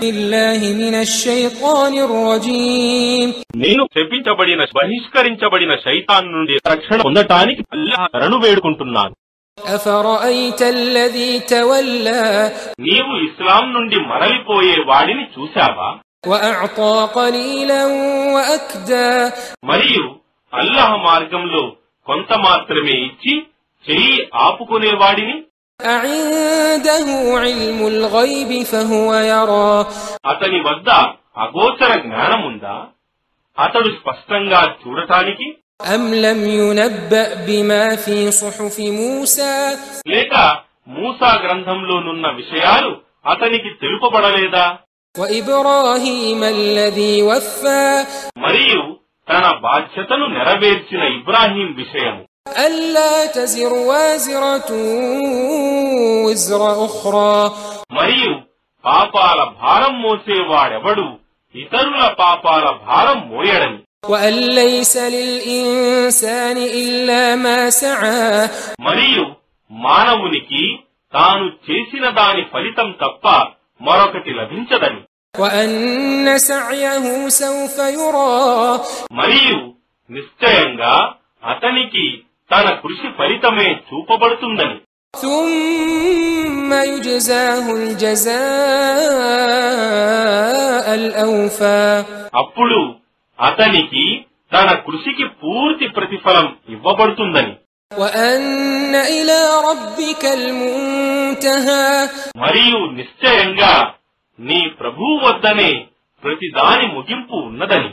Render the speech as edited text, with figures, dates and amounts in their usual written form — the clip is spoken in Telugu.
بالله من الشيطان الرجيم నేను శపించబడిన బహిష్కరించబడిన శైతాన్ నుండి రక్షణ పొందటానికి అల్లాహ్ శరణు వేడుకుంటున్నాను. أفرأيت الذي تولى నీవు ఇస్లాం నుండి మరలిపోయే వాడిని చూశావా? وأعطى قليلا وأكدى మరియు అల్లాహ్ మార్గంలో కొంత మాత్రమే ఇచ్చి చెయ్యి ఆపుకునేవాడిని. أعنده علم الغيب فهو يرى అతని వద్ద అగోచర జ్ఞానముందా? అతడు స్పష్టంగా చూడటానికి. أم لم ينبأ بما في صحف موسى లేక మూసా గ్రంథంలోనున్న విషయాలు అతనికి తెలుపబడలేదా? وإبراهيم الذي وفى మరియు తన బాధ్యతను నెరవేర్చిన ఇబ్రాహీం విషయము. ألا تزر وازرة وزر أخرى మరియు పాపాల భారం మోసేవాడెవడు ఇతరుల పాపాల భారం మోయడని. وأن ليس للإنسان إلا ما سعى మరియు మానవునికి తాను చేసిన దాని ఫలితం తప్ప మరొకటి లభించదని. وأن سعيه سوف يرى మరియు నిశ్చయంగా అతనికి తన కృషి ఫలితమే చూపబడుతుందని. ثم يجزاه الجزاء الأوفى అప్పుడు అతనికి తన కృషికి పూర్తి ప్రతిఫలం ఇవ్వబడుతుందని. وأن إلى ربك المنتهى మరియు నిశ్చయంగా నీ ప్రభువు వద్దనే ప్రతిదాని ముగింపు ఉన్నదని.